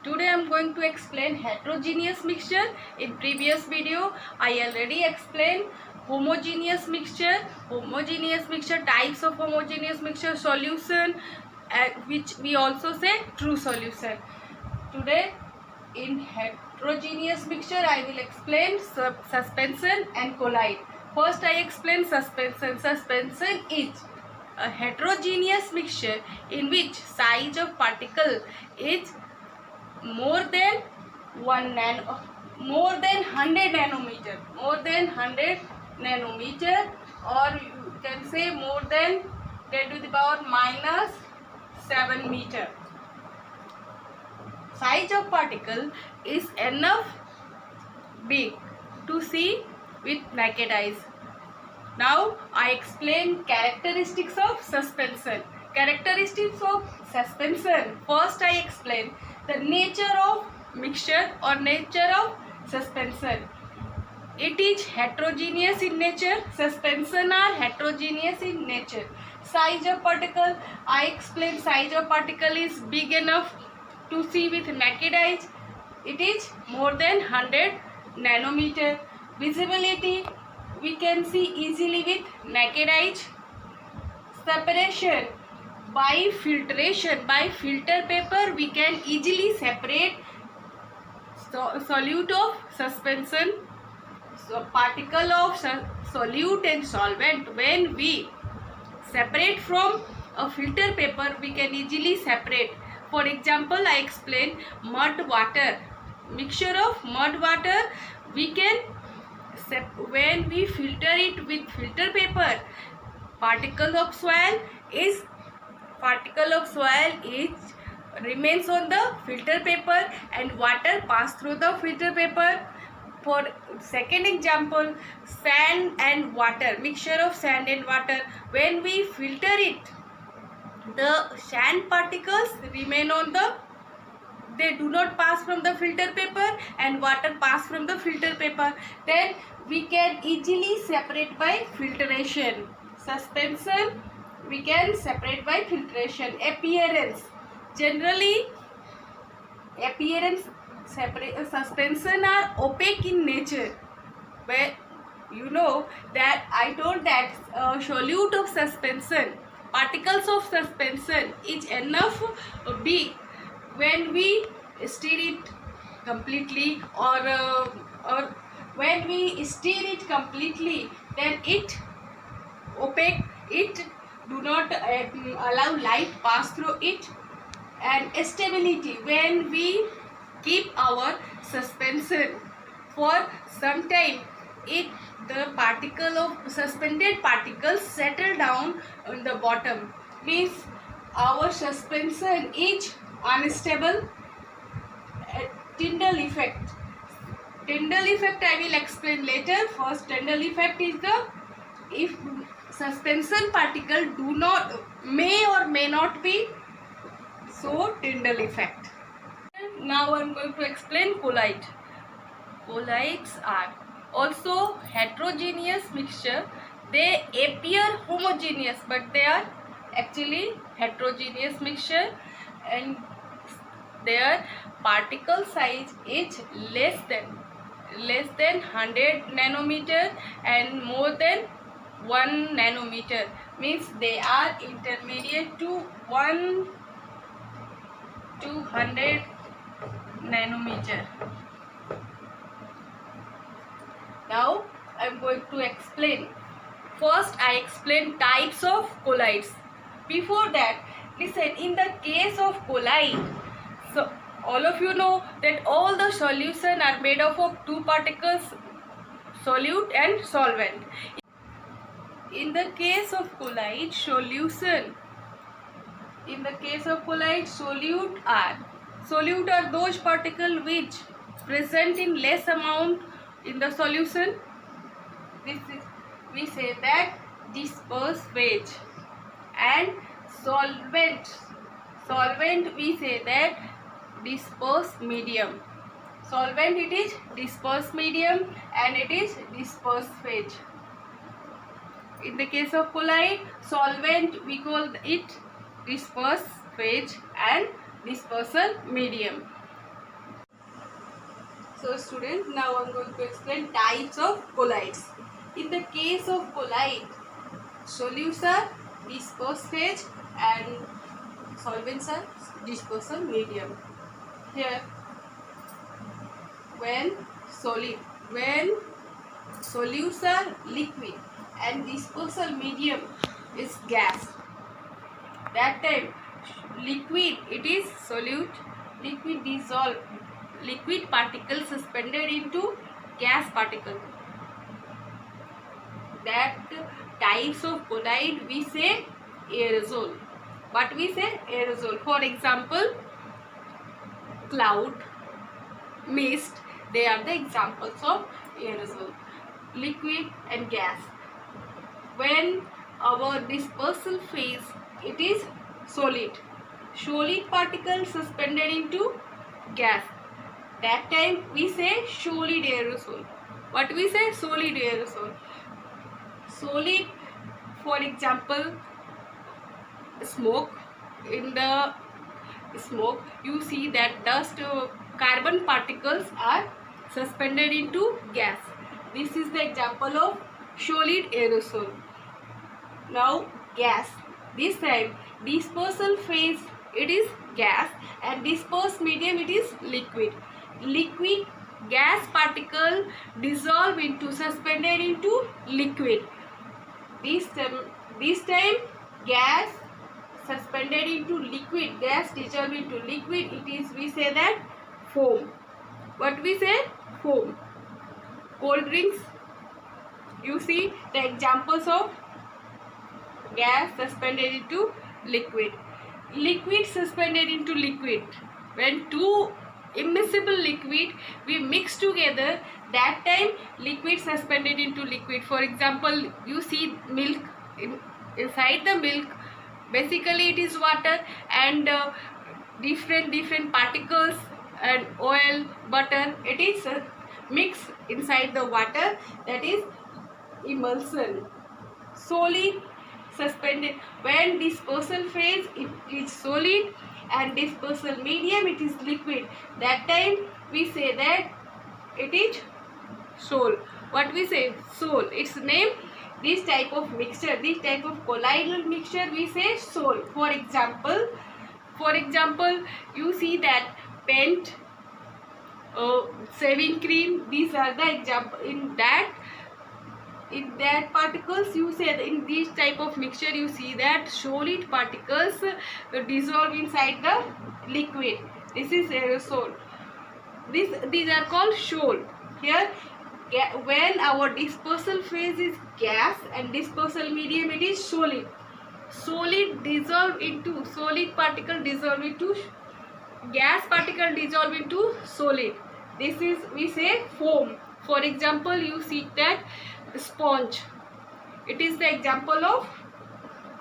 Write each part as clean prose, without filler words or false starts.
Today I am going to explain heterogeneous mixture. In previous video I already explained homogeneous mixture. Homogeneous mixture, types of homogeneous mixture, solution, which we also say true solution. Today in heterogeneous mixture I will explain suspension and colloid. First I explain suspension. Suspension is a heterogeneous mixture in which size of particle is more than 100 nanometer, or you can say more than 10 to the power minus 7 meter. Size of particle is enough big to see with naked eyes. Now I explain characteristics of suspension. Characteristics of suspension. First I explain the nature of mixture or nature of suspension. It is heterogeneous in nature. Suspension are heterogeneous in nature. Size of particle. I explain size of particle is big enough to see with naked eyes. It is more than 100 nanometer. Visibility, we can see easily with naked eyes. Separation by filtration. By filter paper we can easily separate solute of suspension, so particle of solute and solvent. When we separate from a filter paper we can easily separate. For example, I explain mud water. Mixture of mud water, we can when we filter it with filter paper, particle of soil is remains on the filter paper and water pass through the filter paper. For second example, sand and water, mixture of sand and water. When we filter it, the sand particles remain on the, they do not pass from the filter paper, and water pass from the filter paper. Then we can easily separate by filtration. Suspension we can separate by filtration. Appearance, generally appearance suspension are opaque in nature. Where you know that I told that solute of suspension, particles of suspension is enough big when we stir it completely, or when we stir it completely, then it opaque, it do not allow light pass through it. And stability, when we keep our suspension for some time, it the particle of suspended particles settle down on the bottom, means our suspension is unstable. Tyndall effect. Tyndall effect I will explain later. First, Tyndall effect is the, if suspension particle do not, may or may not be, so Tyndall effect. Now I am going to explain colloid. Colloids are also heterogeneous mixture. They appear homogeneous but they are actually heterogeneous mixture, and their particle size is less than 100 nanometer and more than 1 nanometer, means they are intermediate to 1 to 100 nanometer. Now I am going to explain. First I explain types of colloids. Before that, listen, in the case of colloid, so all of you know that all the solution are made up of two particles, solute and solvent. In the case of colloid solution, in the case of colloid, solute are those particles which present in less amount in the solution. This is, we say that disperse phase. And solvent we say that disperse medium. Solvent, it is disperse medium and it is disperse phase. In the case of colloid, solvent we call it disperse phase and dispersal medium. So students, now I am going to explain types of colloids. In the case of colloid, solutes are disperse phase and solvents are dispersal medium. Here, when solutes are liquid and dispersal medium is gas, that time liquid it is solute, liquid dissolve, liquid particle suspended into gas particle. That types of colloid we say aerosol. What we say aerosol? For example, cloud, mist, they are the examples of aerosol. Liquid and gas. When our dispersal phase, it is solid particle suspended into gas, that time we say solid aerosol. What we say? Solid aerosol. Solid, for example, smoke. In the smoke you see that dust, carbon particles are suspended into gas. This is the example of solid aerosol. Now gas, this time dispersal phase it is gas and disperse medium it is liquid. Liquid gas particle dissolve into suspended into liquid. This time gas suspended into liquid, gas dissolved into liquid, it is we say that foam. What we say? Foam. Cold drinks, you see the examples of gas suspended into liquid. Liquid suspended into liquid. When two immiscible liquid we mix together, that time liquid suspended into liquid. For example, you see milk. Inside the milk, basically it is water and different particles and oil, butter, it is mixed inside the water, that is emulsion. Solid suspended, when dispersal phase it is solid and dispersal medium it is liquid, that time we say that it is sol. What we say? Sol. Its name, this type of mixture, this type of colloidal mixture we say sol. For example, you see that paint, shaving cream, these are the example. In that particles you say, in this type of mixture you see that solid particles dissolve inside the liquid. This is aerosol. These are called sol. Here, when our dispersal phase is gas and dispersal medium it is solid. Solid dissolve into solid particle dissolve into gas particle dissolve into solid. This is we say foam. For example, you see that sponge. It is the example of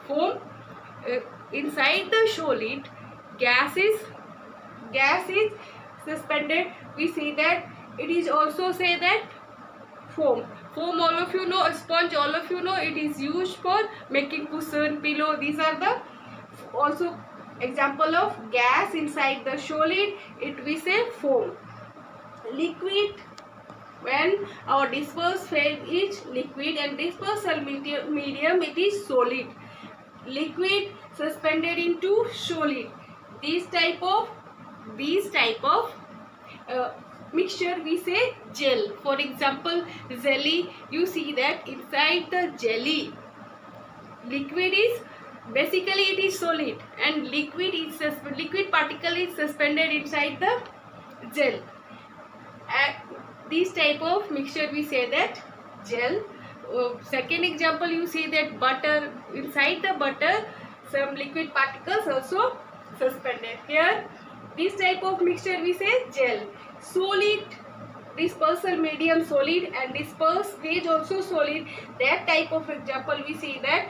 foam. Inside the solid, gas is suspended. We see that it is also say that foam. Foam, all of you know. Sponge, all of you know. It is used for making cushion, pillow. These are the also example of gas inside the solid. It we say foam. Liquid, when our dispersed phase is liquid and dispersal medium it is solid. Liquid suspended into solid. This type of mixture we say gel. For example, jelly, you see that inside the jelly, liquid is basically it is solid and liquid particle is suspended inside the gel. This type of mixture we say that gel. Second example, you see that butter, inside the butter some liquid particles also suspended. Here, this type of mixture we say gel. Solid, dispersal medium solid and disperse phase also solid. That type of example we say that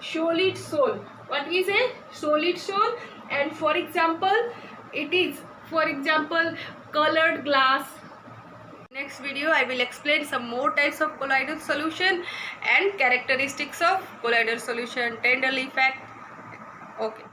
solid sol. What we say? Solid sol. And for example, it is colored glass. Next video I will explain some more types of colloidal solution and characteristics of colloidal solution, Tyndall effect. Okay.